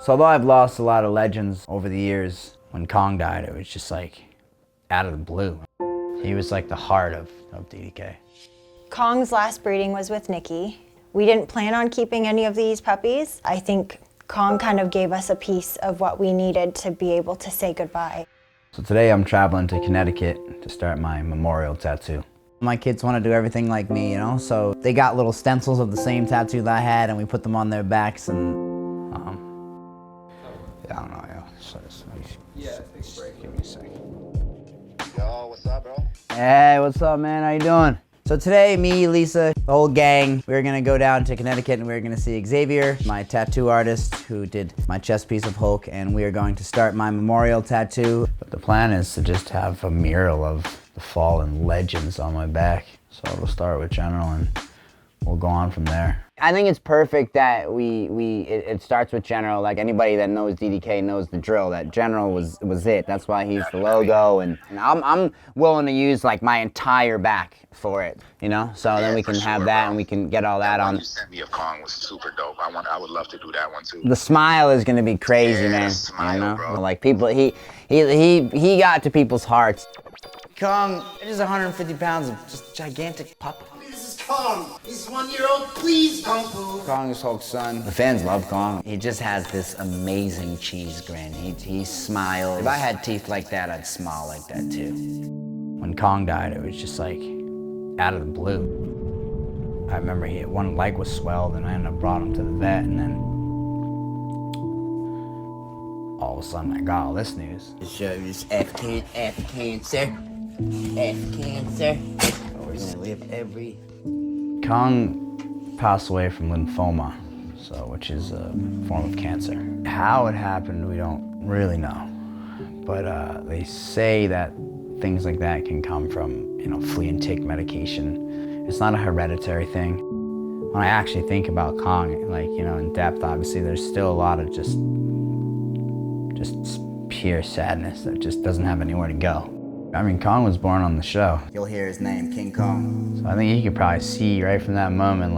So although I've lost a lot of legends over the years, when Kong died, it was just like out of the blue. He was like the heart of DDK. Kong's last breeding was with Nikki. We didn't plan on keeping any of these puppies. I think Kong kind of gave us a piece of what we needed to be able to say goodbye. So today I'm traveling to Connecticut to start my memorial tattoo. My kids want to do everything like me, you know, so they got little stencils of the same tattoo that I had, and we put them on their backs, and yeah, I don't know, Yeah, take a break. Give me a second. Yo, what's up, bro? Hey, what's up, man? How you doing? So today, me, Lisa, the whole gang, we're gonna go down to Connecticut and we're gonna see Xavier, my tattoo artist who did my chest piece of Hulk, and we are going to start my memorial tattoo. But the plan is to just have a mural of the fallen legends on my back. So we'll start with General and we'll go on from there. I think it's perfect that it starts with General. Like anybody that knows DDK knows the drill, that General was it. That's why he's the logo, and I'm willing to use like my entire back for it, you know? So yeah, then we can have that, bro. And we can get all that on. You sent me of Kong was super dope. I would love to do that one too. The smile is gonna be crazy, yeah, man. Smile, you know? Bro. Like people, he got to people's hearts. Kong, it is 150 pounds of just gigantic pup. This is Kong. He's 1-year-old. Please, Kung Fu. Kong is Hulk's son. The fans love Kong. He just has this amazing cheese grin. He smiles. If I had teeth like that, I'd smile like that too. When Kong died, it was just like out of the blue. I remember one leg was swelled, and I ended up brought him to the vet, and then all of a sudden I got all this news. It's F cancer. We're gonna live every... Kong passed away from lymphoma, which is a form of cancer. How it happened, we don't really know. But they say that things like that can come from, flea and tick medication. It's not a hereditary thing. When I actually think about Kong, in depth, obviously there's still a lot of just pure sadness that just doesn't have anywhere to go. I mean, Kong was born on the show. You'll hear his name, King Kong. So I think you could probably see right from that moment,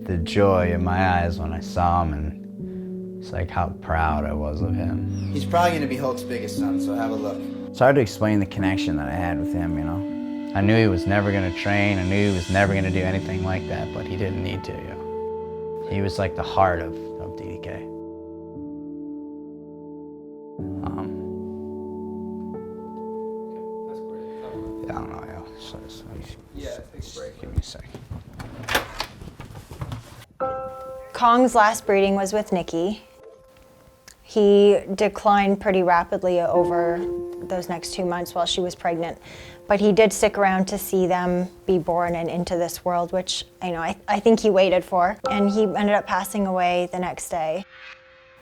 the joy in my eyes when I saw him, and it's like how proud I was of him. He's probably gonna be Hulk's biggest son, so have a look. It's hard to explain the connection that I had with him, I knew he was never gonna train, I knew he was never gonna do anything like that, but he didn't need to, He was like the heart of DDK. I don't know, Yeah, take a break. Give me a second. Kong's last breeding was with Nikki. He declined pretty rapidly over those next 2 months while she was pregnant, but he did stick around to see them be born and into this world, which I think he waited for, and he ended up passing away the next day.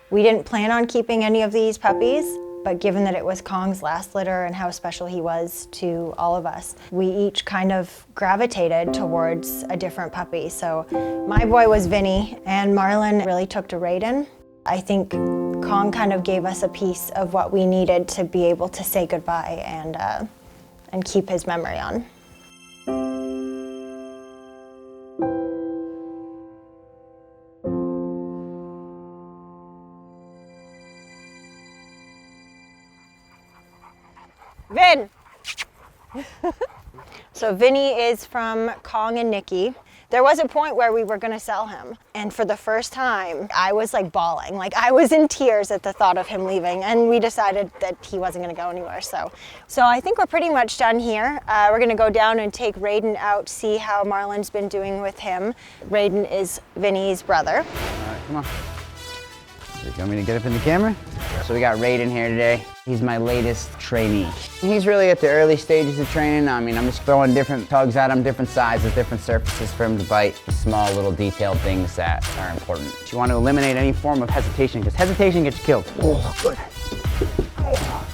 We didn't plan on keeping any of these puppies, but given that it was Kong's last litter and how special he was to all of us, we each kind of gravitated towards a different puppy. So my boy was Vinny, and Marlon really took to Raiden. I think Kong kind of gave us a piece of what we needed to be able to say goodbye and keep his memory on. Vin! So Vinny is from Kong and Nikki. There was a point where we were gonna sell him, and for the first time, I was bawling. I was in tears at the thought of him leaving, and we decided that he wasn't gonna go anywhere, so I think we're pretty much done here. We're gonna go down and take Raiden out, see how Marlon's been doing with him. Raiden is Vinny's brother. All right, come on. You want me to get up in the camera? So we got Raiden here today. He's my latest trainee. He's really at the early stages of training. I'm just throwing different tugs at him, different sizes, different surfaces for him to bite. Small little detailed things that are important. You want to eliminate any form of hesitation, because hesitation gets you killed. Oh, good. Oh,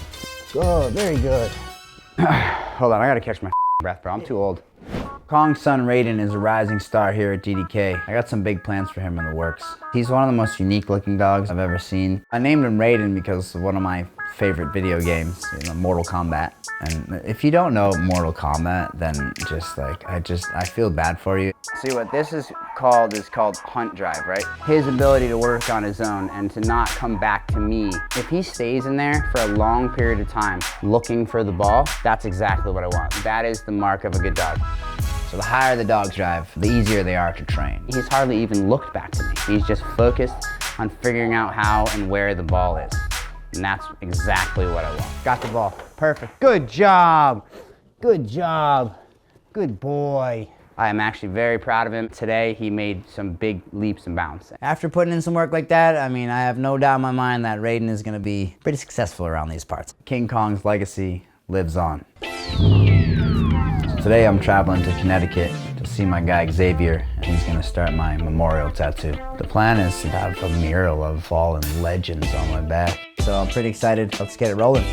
good, very good. Hold on, I gotta catch my breath, bro. I'm too old. Kong's son Raiden is a rising star here at DDK. I got some big plans for him in the works. He's one of the most unique looking dogs I've ever seen. I named him Raiden because one of my favorite video games, you know, Mortal Kombat. And if you don't know Mortal Kombat, then just like, I feel bad for you. See, what this is called hunt drive, right? His ability to work on his own and to not come back to me. If he stays in there for a long period of time looking for the ball, that's exactly what I want. That is the mark of a good dog. So the higher the dogs drive, the easier they are to train. He's hardly even looked back to me. He's just focused on figuring out how and where the ball is. And that's exactly what I want. Got the ball. Perfect. Good job. Good job. Good boy. I am actually very proud of him. Today, he made some big leaps and bounds. After putting in some work like that, I mean, I have no doubt in my mind that Raiden is gonna be pretty successful around these parts. King Kong's legacy lives on. Today, I'm traveling to Connecticut to see my guy Xavier, and he's gonna start my memorial tattoo. The plan is to have a mural of fallen legends on my back. So I'm pretty excited. Let's get it rolling.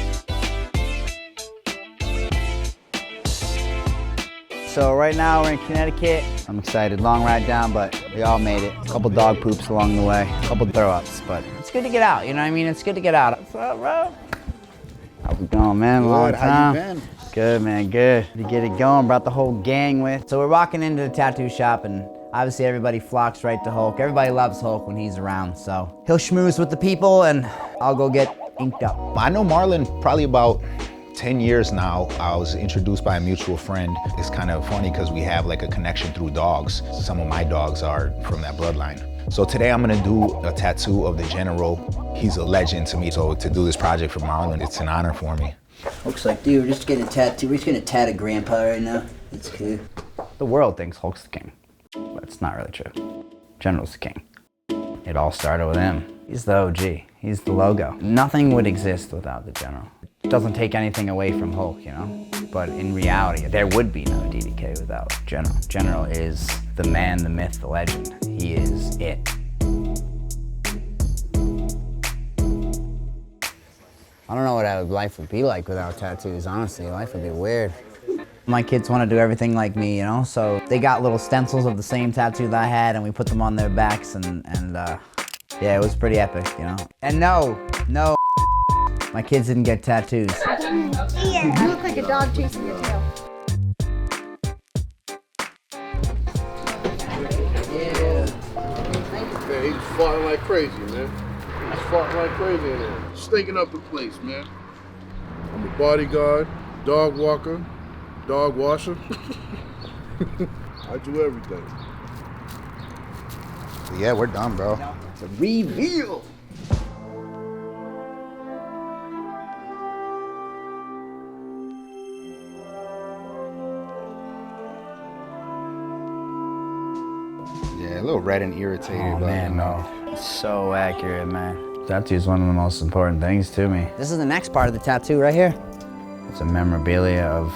So right now we're in Connecticut. I'm excited. Long ride down, but we all made it. A couple dog poops along the way, a couple throw ups, but it's good to get out, you know what I mean? It's good to get out. What's up, bro? How's it going, man? Long time. How you been? Good, man, good. To get it going, brought the whole gang with. So we're walking into the tattoo shop, and obviously everybody flocks right to Hulk. Everybody loves Hulk when he's around, so he'll schmooze with the people, and I'll go get inked up. I know Marlon probably about 10 years now. I was introduced by a mutual friend. It's kind of funny because we have like a connection through dogs. Some of my dogs are from that bloodline. So today I'm gonna do a tattoo of the General. He's a legend to me, so to do this project for Marlon, it's an honor for me. Looks like, dude, we're just getting a tattoo. We're just gonna tat a grandpa right now. It's cool. The world thinks Hulk's the king, but it's not really true. General's the king. It all started with him. He's the OG. He's the logo. Nothing would exist without the General. It doesn't take anything away from Hulk, you know? But in reality, there would be no DDK without General. General is the man, the myth, the legend. He is it. I don't know what life would be like without tattoos, honestly. Life would be weird. My kids want to do everything like me, you know? So they got little stencils of the same tattoo that I had, and we put them on their backs, and yeah, it was pretty epic, you know? And no, my kids didn't get tattoos. Yeah, you look like a dog chasing your tail. Man, he's farting like crazy, man. He's farting like crazy in there. Stinking up the place, man. I'm a bodyguard, dog walker, dog washer. I do everything. Yeah, we're done, bro. It's a reveal. Yeah, a little red and irritated. Oh, but, man, you know. no. It's so accurate, man. Tattoo is one of the most important things to me. This is the next part of the tattoo right here. It's a memorabilia of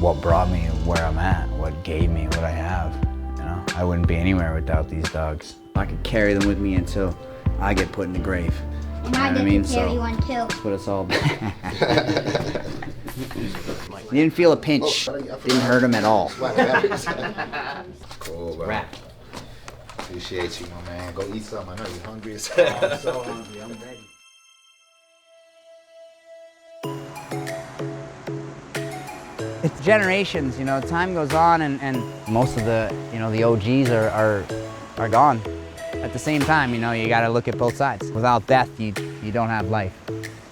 what brought me where I'm at, what gave me what I have. You know, I wouldn't be anywhere without these dogs. I could carry them with me until I get put in the grave. And I get to carry one too. That's what it's all about. You didn't feel a pinch. Didn't hurt him at all. Cool, bro. Wrap. Appreciate you, my man. Go eat something. I know you're hungry as hell. I'm so hungry. I'm ready. It's generations, you know, time goes on and most of the, you know, the OGs are gone. At the same time, you know, you gotta look at both sides. Without death, you don't have life.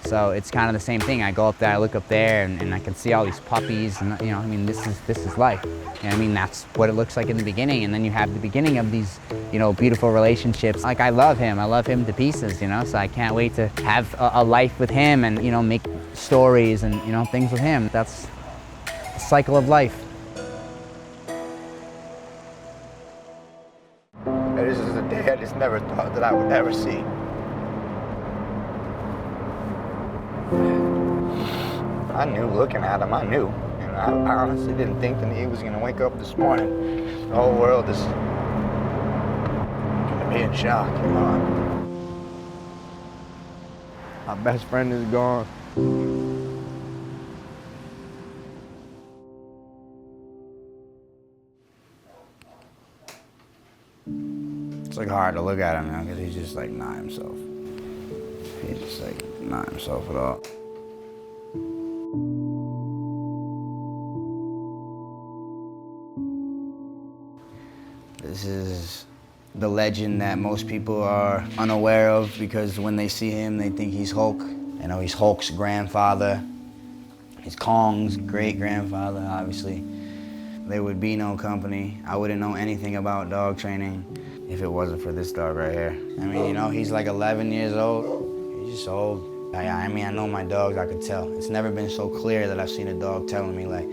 So it's kind of the same thing. I go up there, I look up there, and I can see all these puppies, and you know, I mean, this is life. You know, I mean, that's what it looks like in the beginning, and then you have the beginning of these, you know, beautiful relationships. Like I love him to pieces, you know. So I can't wait to have a life with him, and you know, make stories and you know, things with him. That's the cycle of life. This is a day I just never thought that I would ever see. I knew looking at him, I knew. And I honestly didn't think that he was gonna wake up this morning. The whole world is gonna be in shock, you know. My best friend is gone. It's like hard to look at him now because he's just like not himself. He's just like Not himself at all. This is the legend that most people are unaware of because when they see him, they think he's Hulk. You know, he's Hulk's grandfather. He's Kong's great-grandfather, obviously. There would be no company. I wouldn't know anything about dog training if it wasn't for this dog right here. I mean, you know, he's like 11 years old. He's just old. I mean, I know my dogs, I could tell. It's never been so clear that I've seen a dog telling me like,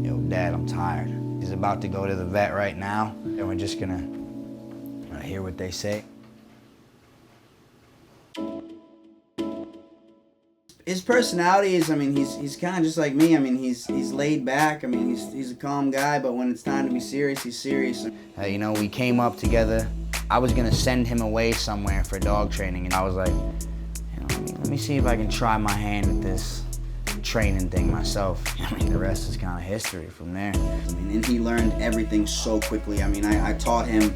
yo, Dad, I'm tired. He's about to go to the vet right now, and we're just gonna hear what they say. His personality is, I mean, he's kind of just like me. I mean, he's laid back. I mean, he's a calm guy, but when it's time to be serious, he's serious. You know, we came up together. I was gonna send him away somewhere for dog training, and I was like, you know, let me see if I can try my hand at this training thing myself. I mean, the rest is kind of history from there. I mean, and he learned everything so quickly. I mean, I taught him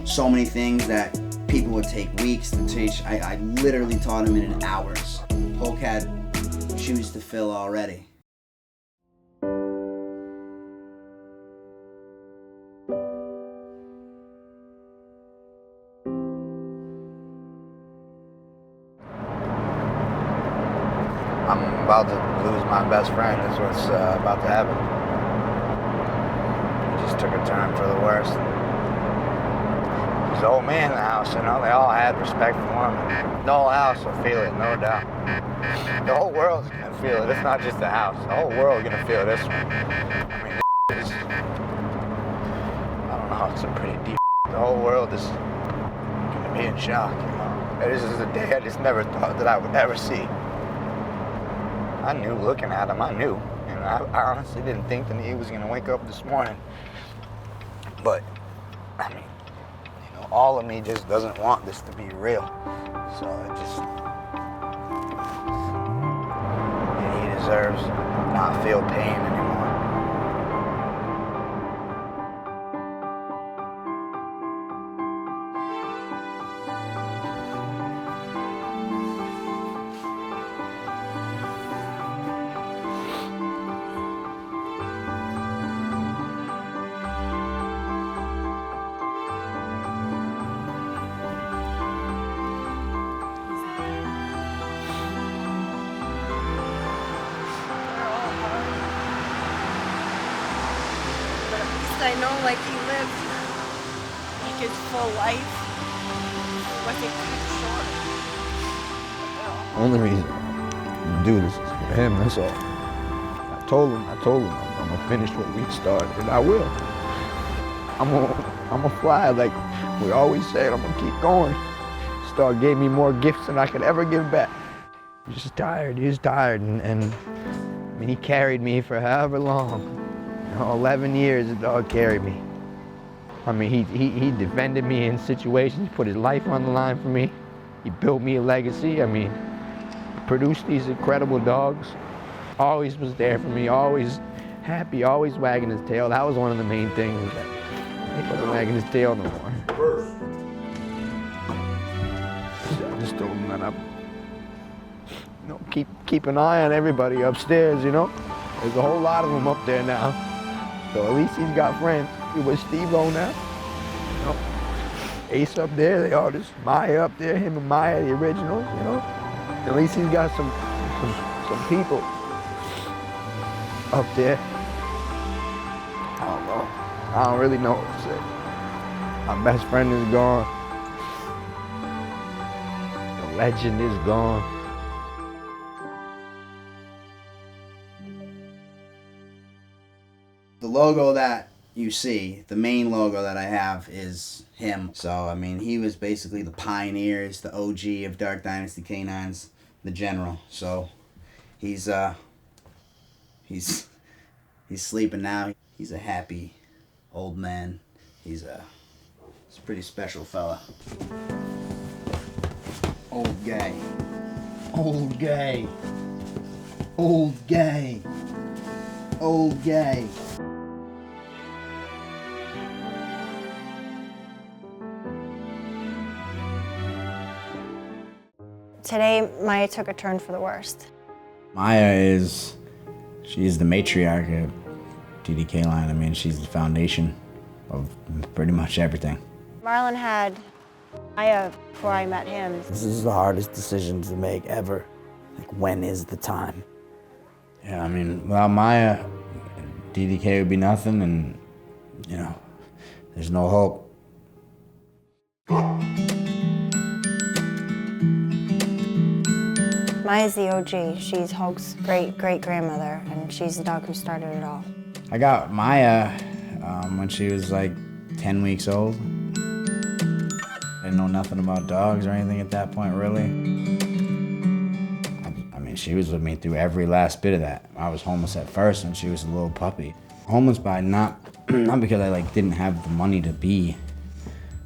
so many things that people would take weeks to teach. I literally taught him in hours. Hulk had shoes to fill already. I'm about to lose my best friend, is what's about to happen. He just took a turn for the worst. There's an old man in the house, you know, they all had respect for him. The whole house will feel it, no doubt. The whole world's gonna feel it. It's not just the house. The whole world's gonna feel this one. I mean, this is, I don't know, it's a pretty deep. The whole world is gonna be in shock, you know. This is a day I just never thought that I would ever see. I knew looking at him, I knew. You know, I honestly didn't think that he was gonna wake up this morning. But, I mean, you know, all of me just doesn't want this to be real. So it just, he deserves not feel pain anymore. I know, like, he lived, like, his full life. Wasn't cut short. Only reason to do this is for him, that's all. I told him I'm gonna finish what we started, and I will. I'm gonna fly, like we always said, I'm gonna keep going. Star gave me more gifts than I could ever give back. He's just tired, he's tired, and I mean, he carried me for however long. You know, 11 years the dog carried me. I mean, he defended me in situations, put his life on the line for me. He built me a legacy. I mean, produced these incredible dogs. Always was there for me, always happy, always wagging his tail. That was one of the main things, that he wasn't wagging his tail no more. I just told him that I'm, you know, keep an eye on everybody upstairs, you know? There's a whole lot of them up there now. So at least he's got friends. He with Steve-O now. You know, Ace up there, they all just, Maya up there, him and Maya, the originals, you know? At least he's got some people up there. I don't know. I don't really know what to say. My best friend is gone. The legend is gone. The logo that you see, the main logo that I have is him. So, I mean, he was basically the pioneers, the OG of Dark Dynasty Canines, the general. So, he's sleeping now. He's a happy old man. He's a pretty special fella. Old guy. Old guy. Old guy. Old guy. Today, Maya took a turn for the worst. Maya she's the matriarch of DDK line. I mean, she's the foundation of pretty much everything. Marlon had Maya before I met him. This is the hardest decision to make ever. Like, when is the time? Yeah, I mean, without Maya, DDK would be nothing, and, you know, there's no hope. Maya's the OG. She's Hulk's great-great-grandmother, and she's the dog who started it all. I got Maya when she was like 10 weeks old. I didn't know nothing about dogs or anything at that point, really. I mean, she was with me through every last bit of that. I was homeless at first when she was a little puppy. Homeless by not because I didn't have the money to be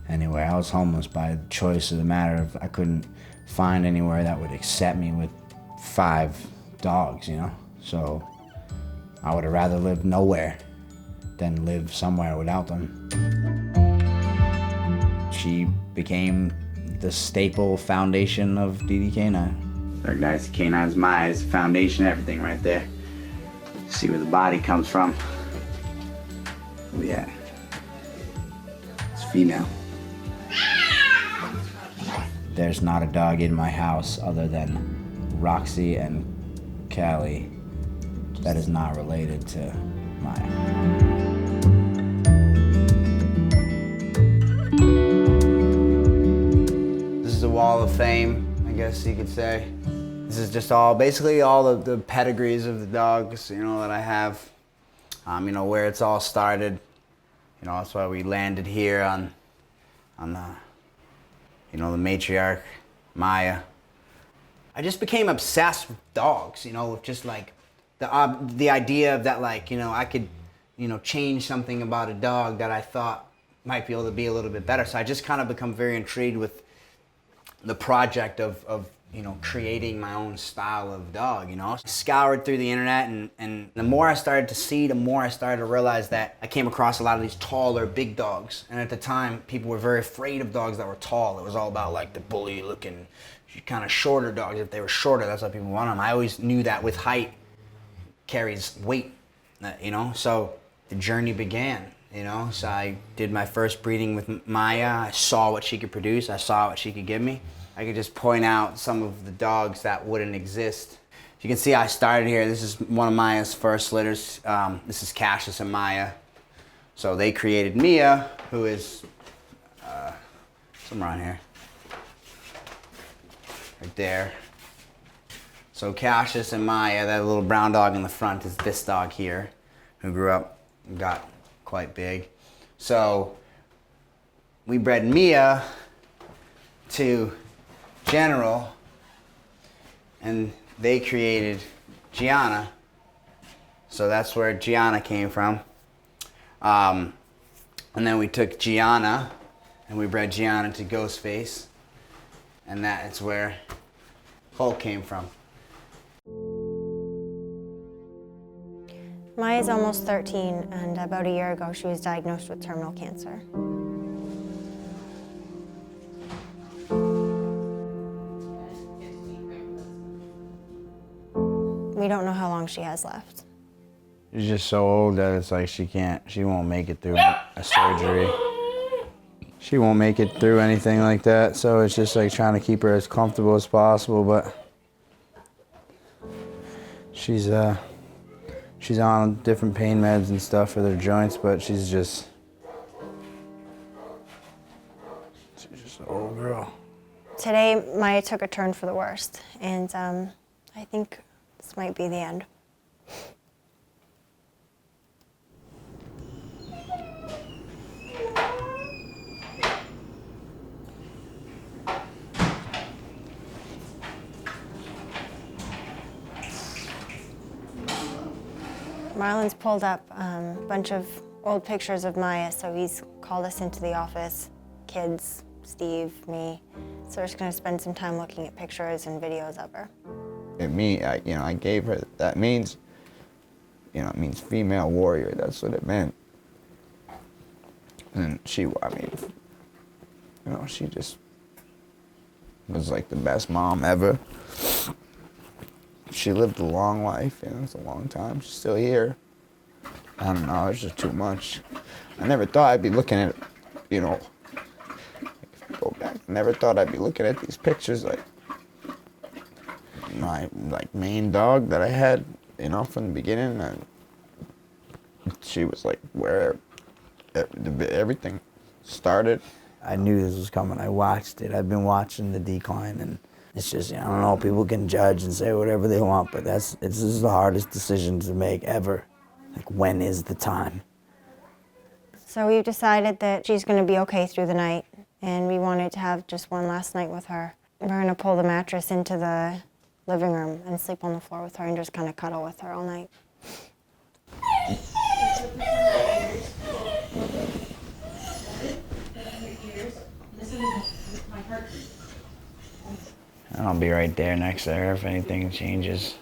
anywhere. I was homeless by choice of the matter of I couldn't find anywhere that would accept me with 5 dogs, you know? So I would have rather lived nowhere than live somewhere without them. She became the staple foundation of DDK9. There, guys, DDK9s Maya is the foundation, everything right there. See where the body comes from. Oh yeah, it's female. There's not a dog in my house other than Roxy and Callie that is not related to Maya. This is a wall of fame, I guess you could say. This is just basically all of the pedigrees of the dogs, you know, that I have. You know, where it's all started. You know, that's why we landed here on the, you know, the Matriarch Maya. I just became obsessed with dogs, you know, with just like the idea of that, like, you know, I could, you know, change something about a dog that I thought might be able to be a little bit better. So I just kind of become very intrigued with the project of you know, creating my own style of dog, you know. I scoured through the internet, and the more I started to see, the more I started to realize that I came across a lot of these taller, big dogs. And at the time, people were very afraid of dogs that were tall. It was all about like the bully looking, kind of shorter dogs. If they were shorter, that's why people want them. I always knew that with height carries weight, you know. So the journey began, you know. So I did my first breeding with Maya. I saw what she could produce. I saw what she could give me. I could just point out some of the dogs that wouldn't exist. You can see I started here. This is one of Maya's first litters. This is Cassius and Maya. So they created Mia, who is somewhere around here. Right there. So Cassius and Maya, that little brown dog in the front, is this dog here, who grew up and got quite big. So we bred Mia to General, and they created Gianna. So that's where Gianna came from. And then we took Gianna and we bred Gianna to Ghostface, and that is where Hulk came from. Maya's almost 13, and about a year ago she was diagnosed with terminal cancer. We don't know how long she has left. She's just so old that it's like she won't make it through a surgery. She won't make it through anything like that, so it's just like trying to keep her as comfortable as possible, but she's on different pain meds and stuff for their joints, but she's just an old girl. Today, Maya took a turn for the worst, and I think this might be the end. Marlon's pulled up a bunch of old pictures of Maya, so he's called us into the office, kids, Steve, me. So we're just gonna spend some time looking at pictures and videos of her. I gave her, that means, you know, it means female warrior. That's what it meant. And she, I mean, you know, she just was like the best mom ever. She lived a long life, and it's a long time. She's still here. I don't know, it's just too much. I never thought I'd be looking at, you know, go back. Never thought I'd be looking at these pictures like my main dog that I had, you know, from the beginning. And she was like where everything started. I knew this was coming. I watched it. I've been watching the decline, and it's just, you know, I don't know, people can judge and say whatever they want, but this is the hardest decision to make ever. Like, when is the time? So we've decided that she's going to be okay through the night, and we wanted to have just one last night with her. We're going to pull the mattress into the living room and sleep on the floor with her and just kind of cuddle with her all night. And I'll be right there next to her if anything changes.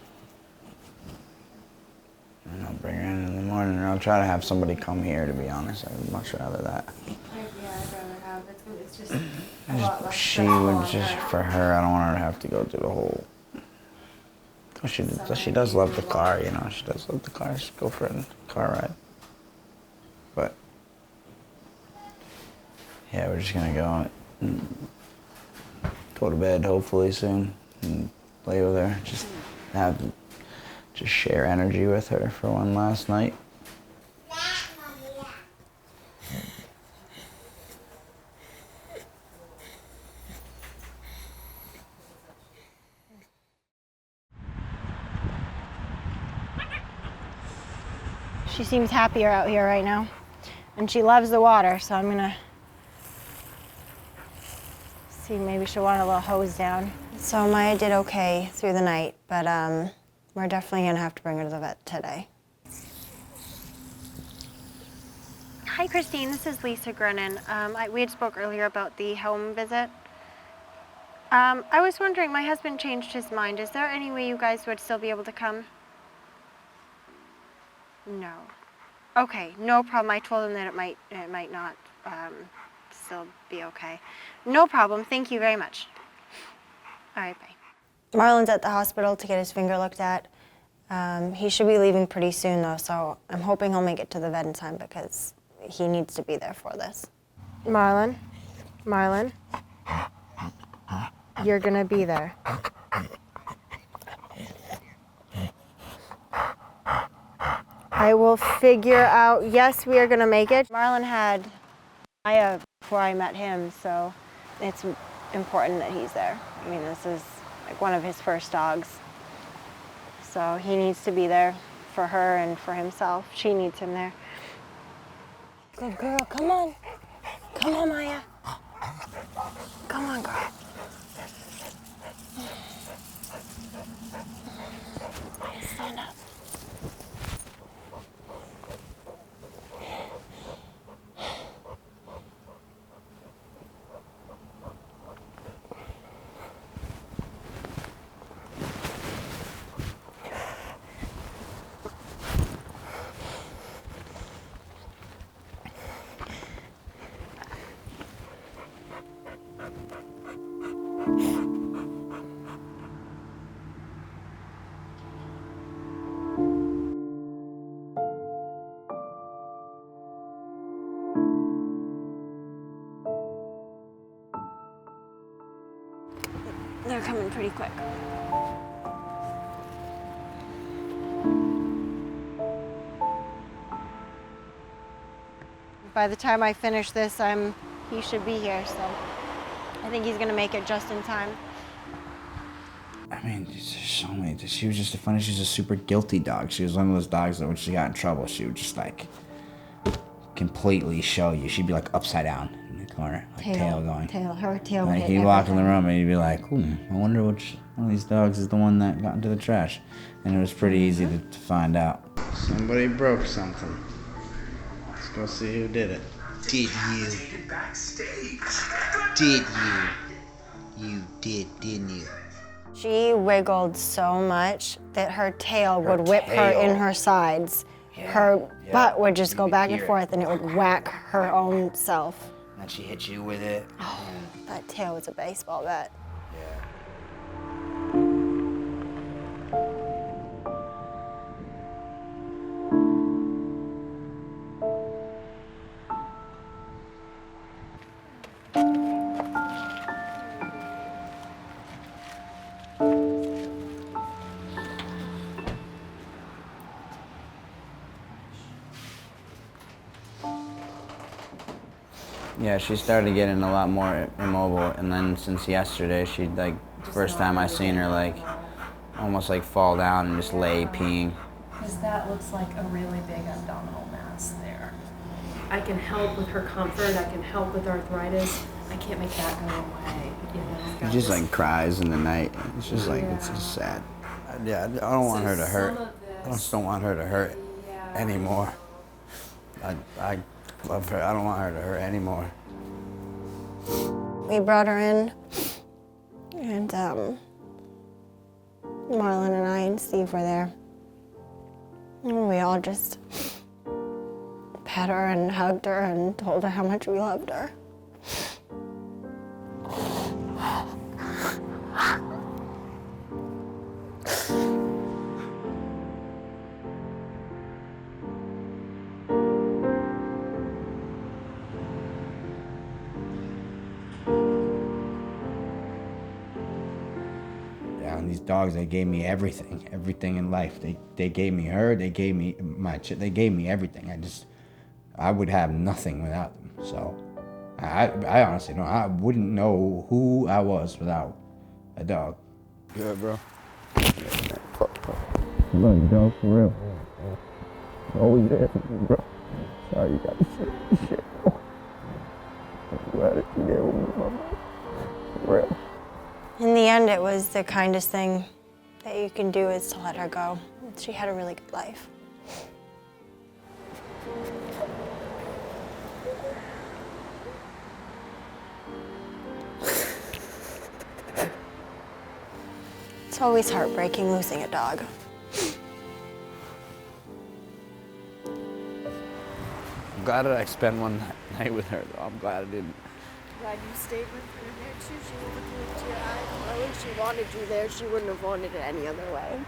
And I'll bring her in the morning, and I'll try to have somebody come here, to be honest. I would much rather that. Yeah, I'd rather have. It's just a lot less She would just, for her, I don't want her to have to go through the whole... She does love the car, you know. She does love the car. She'd go for a car ride. But, yeah, we're just gonna go and go to bed, hopefully, soon, and play with her. Just share energy with her for one last night. She seems happier out here right now, and she loves the water, so I'm gonna see, maybe she'll want a little hose down. So Maya did okay through the night, but we're definitely gonna have to bring her to the vet today. Hi, Christine, this is Lisa Grennan. We had spoke earlier about the home visit. I was wondering, my husband changed his mind. Is there any way you guys would still be able to come? No. Okay, no problem. I told him that it might not still be okay. No problem. Thank you very much. All right, bye. Marlon's at the hospital to get his finger looked at. He should be leaving pretty soon, though, so I'm hoping he'll make it to the vet in time because he needs to be there for this. Marlon, you're gonna be there. I will figure out, yes, we are gonna make it. Marlon had Maya before I met him, so it's important that he's there. I mean, this is like one of his first dogs. So he needs to be there for her and for himself. She needs him there. Good girl, come on. Come on, Maya. Come on, girl. Stand up. They're coming pretty quick. By the time I finish this, he should be here, so I think he's gonna make it just in time. I mean, there's so many. She was just funny. She's a super guilty dog. She was one of those dogs that when she got in trouble, she would just like completely show you. She'd be like upside down in the corner, like tail going. Her tail. Like he'd walk in the room and he'd be like, I wonder which one of these dogs is the one that got into the trash. And it was pretty easy to find out. Somebody broke something. Let's go see who did it. Did you? Did you? You did, didn't you? She wiggled so much that her tail would whip her in her sides. Her butt would just go back and forth, and it would whack her own self. And she hit you with it. Oh, that tail was a baseball bat. Yeah, she started getting a lot more immobile, and then since yesterday, she'd like, first time I seen her, like, almost like fall down and just lay peeing. Because that looks like a really big abdominal mass there. I can help with her comfort, I can help with arthritis. I can't make that go away. You know, She just like cries in the night. It's just like, it's just sad. Yeah, I don't want her to hurt. I just don't want her to hurt anymore. I love her. I don't want her to hurt anymore. We brought her in, and Marlon and I and Steve were there. And we all just pet her and hugged her and told her how much we loved her. These dogs, they gave me everything in life. They gave me her, they gave me they gave me everything. I would have nothing without them. So I honestly don't, I wouldn't know who I was without a dog. Good, bro. Love you, dog, for real. Always there for me, bro. Sorry you got to say this shit, bro. I'm glad that you there with me, my man. For real. In the end, it was the kindest thing that you can do is to let her go. She had a really good life. It's always heartbreaking losing a dog. I'm glad that I spent one night with her, though. I'm glad I didn't. Glad you stayed with her there too. She was looking into your eyes. Well, when she wanted you there, she wouldn't have wanted it any other way.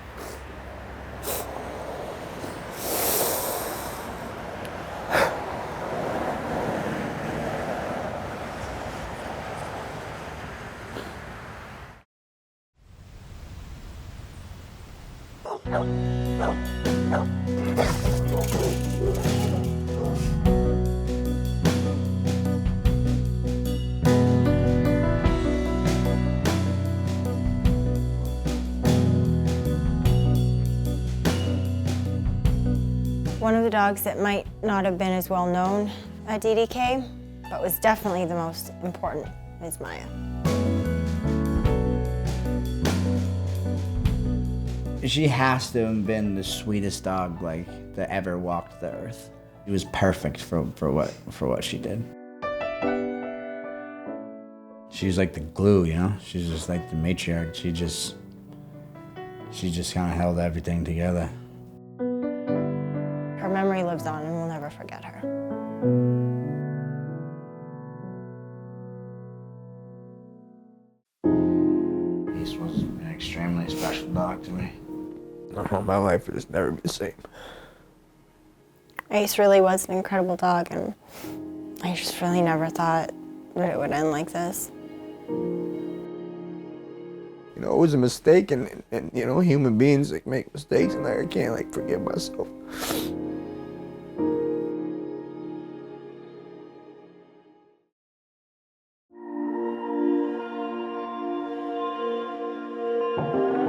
One of the dogs that might not have been as well known at DDK, but was definitely the most important, is Maya. She has to have been the sweetest dog like that ever walked the earth. It was perfect for what she did. She was like the glue, you know? She's just like the matriarch. She just kind of held everything together. Her memory lives on and we'll never forget her. Ace was an extremely special dog to me. My life has never been the same. Ace really was an incredible dog, and I just really never thought that it would end like this. You know, it was a mistake, and you know, human beings like make mistakes, and like, I can't like forgive myself.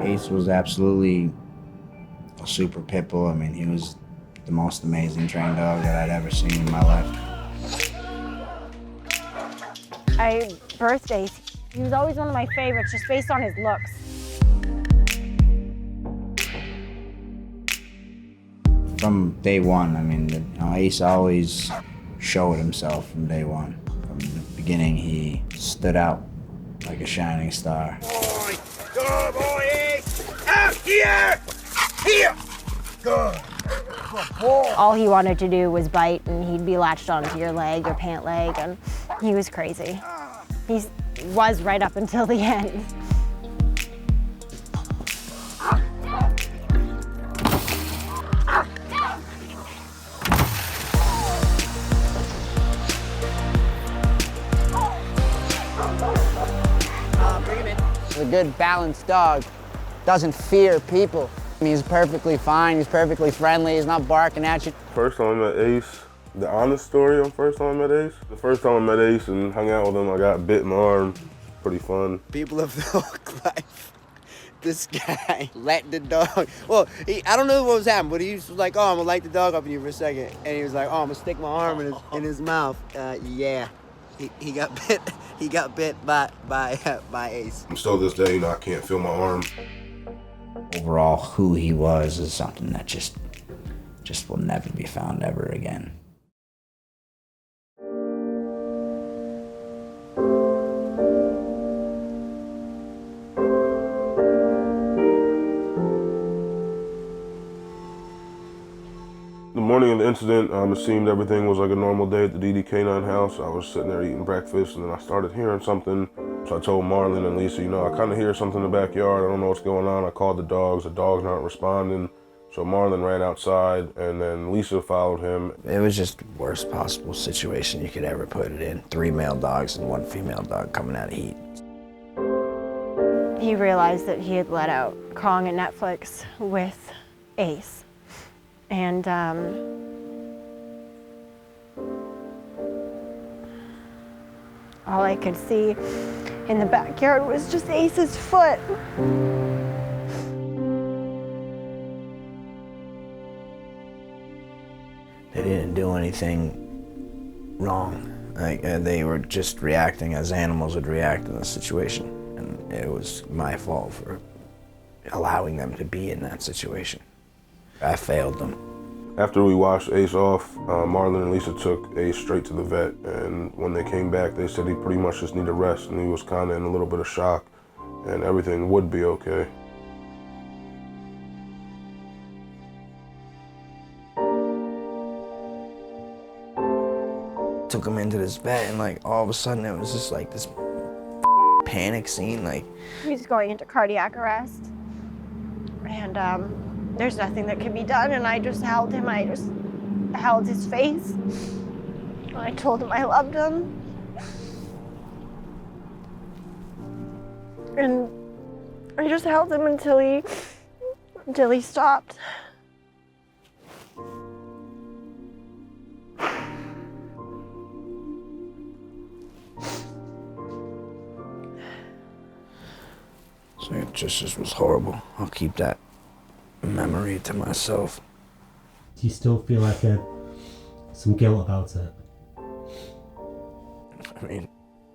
Ace was absolutely a super pit bull. I mean, he was the most amazing trained dog that I'd ever seen in my life. I birthed Ace. He was always one of my favorites just based on his looks. From day one, I mean, you know, Ace always showed himself from day one. From the beginning, he stood out like a shining star. Boy, go, boy, Ace! Out here! Here! Good. All he wanted to do was bite, and he'd be latched onto your leg, your pant leg, and he was crazy. He was right up until the end. A good balanced dog doesn't fear people. He's perfectly fine, he's perfectly friendly, he's not barking at you. First time I met Ace, The honest story on first time I met Ace. The first time I met Ace and hung out with him, I got bit in the arm. Pretty fun. People of the Hulk life. This guy let the dog. Well, I don't know what was happening, but he was like, "Oh, I'm gonna light the dog up in you for a second," and he was like, "Oh, I'm gonna stick my arm in his mouth." Yeah, he got bit. He got bit by Ace. Still this day, I can't feel my arm. Overall, who he was is something that just will never be found ever again. The morning of the incident, it seemed everything was like a normal day at the DDK9 house. I was sitting there eating breakfast, and then I started hearing something. So I told Marlon and Lisa, I kind of hear something in the backyard. I don't know what's going on. I called the dogs. The dogs aren't responding. So Marlon ran outside, and then Lisa followed him. It was just the worst possible situation you could ever put it in. 3 male dogs and 1 female dog coming out of heat. He realized that he had let out Kong and Netflix with Ace. And all I could see in the backyard was just Ace's foot. They didn't do anything wrong. They were just reacting as animals would react in a situation. And it was my fault for allowing them to be in that situation. I failed them. After we washed Ace off, Marlon and Lisa took Ace straight to the vet. And when they came back, they said he pretty much just needed rest, and he was kind of in a little bit of shock, and everything would be okay. Took him into this vet, and all of a sudden it was just this panic scene. He's going into cardiac arrest, and there's nothing that can be done, and I just held him. I just held his face. I told him I loved him. And I just held him until he stopped. So it just was horrible. I'll keep that memory to myself. Do you still feel like some guilt about it? I mean,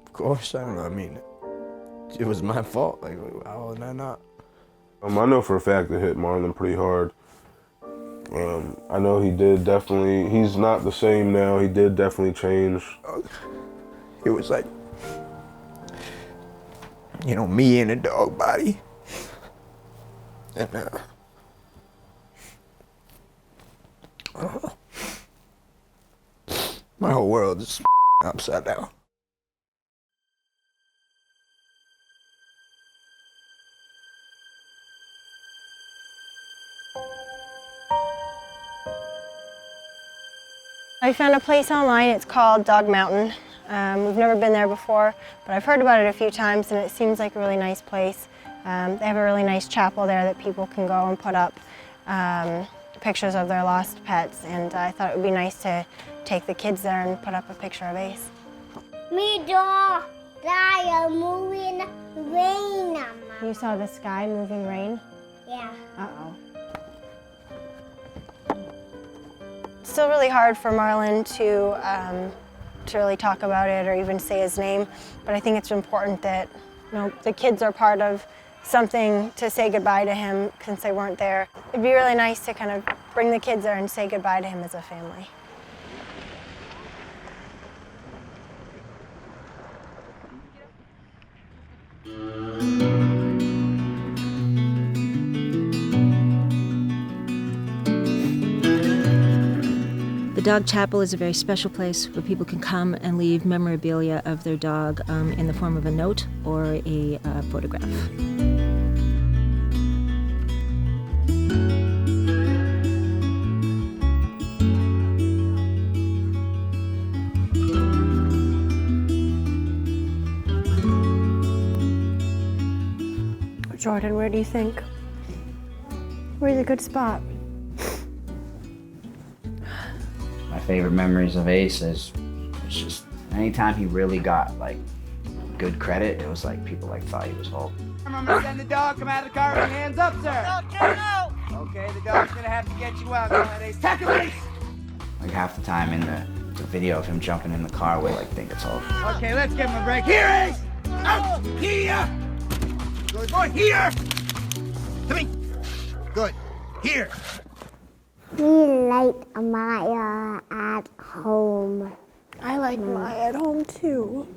of course, I don't know. I mean, it was my fault. How would I not? I know for a fact it hit Marlon pretty hard. I know he did definitely, he's not the same now. He did definitely change. It was me in a dog body. And my whole world is upside down. I found a place online. It's called Dog Mountain. We've never been there before, but I've heard about it a few times, and it seems like a really nice place. They have a really nice chapel there that people can go and put up pictures of their lost pets, and I thought it would be nice to take the kids there and put up a picture of Ace. Me saw sky moving rain. You saw the sky moving rain? Yeah. Uh-oh. It's still really hard for Marlon to really talk about it or even say his name, but I think it's important that the kids are part of something to say goodbye to him since they weren't there. It'd be really nice to kind of bring the kids there and say goodbye to him as a family. The Dog Chapel is a very special place where people can come and leave memorabilia of their dog in the form of a note or a photograph. Jordan, where do you think? Where's a good spot? My favorite memories of Ace is it's just anytime he really got like good credit, it was like people like thought he was Hulk. I'm gonna send the dog. Come out of the car with your hands up, sir. Okay, the dog's gonna have to get you out. Go ahead, Ace. Tackle Ace. Like half the time in the video of him jumping in the car, we like think it's Hulk. Okay, let's give him a break. Here, Ace. Out here. Good boy. Here. Come in. Good. Here. We like Maya at home. I like Maya at home too.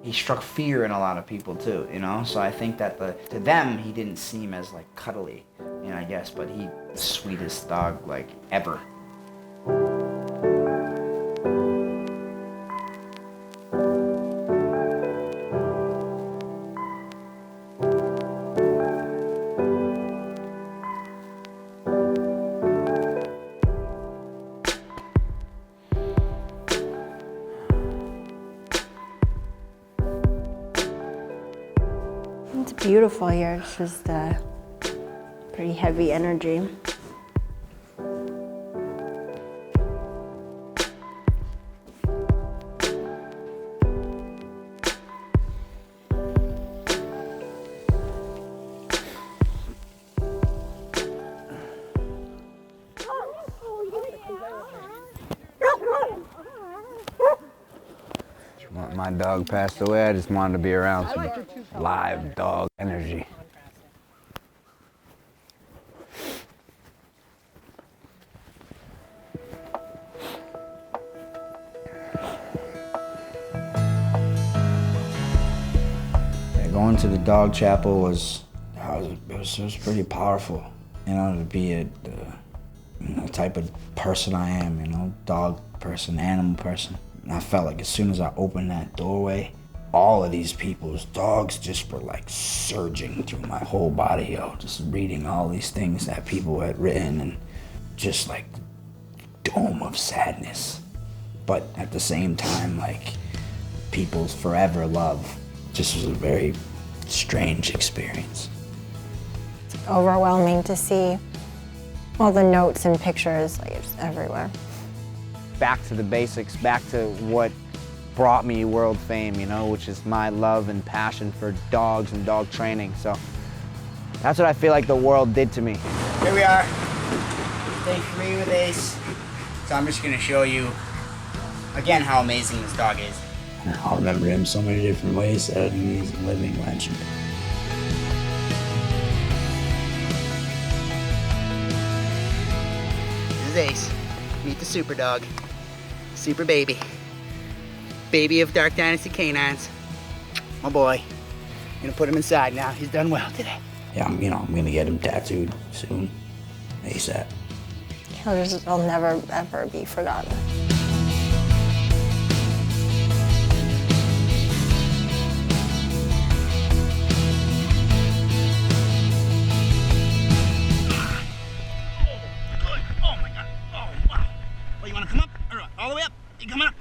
He struck fear in a lot of people too, you know? So I think that to them, he didn't seem as like cuddly, you know, I guess, but he the sweetest dog like ever. It's beautiful here. It's just pretty heavy energy. When my dog passed away, I just wanted to be around some live dog energy. Yeah, going to the dog chapel was pretty powerful, you know, to be the type of person I am, you know, dog person, animal person. And I felt like as soon as I opened that doorway, all of these people's dogs just were like surging through my whole body, yo, just reading all these things that people had written and just like dome of sadness. But at the same time, like people's forever love. Just was a very strange experience. It's overwhelming to see all the notes and pictures like just everywhere. Back to the basics, back to what brought me world fame, you know, which is my love and passion for dogs and dog training. So that's what I feel like the world did to me. Here we are, day 3 with Ace. So I'm just gonna show you, again, how amazing this dog is. I'll remember him so many different ways that he's a living legend. This is Ace. Meet the super dog. Super baby. Baby of Dark Dynasty Canines. My boy. Gonna put him inside now. He's done well today. Yeah, I'm gonna get him tattooed soon. ASAP. He'll never, ever be forgotten. Oh my God. Oh, wow. Oh, you wanna come up? All the way up? You coming up?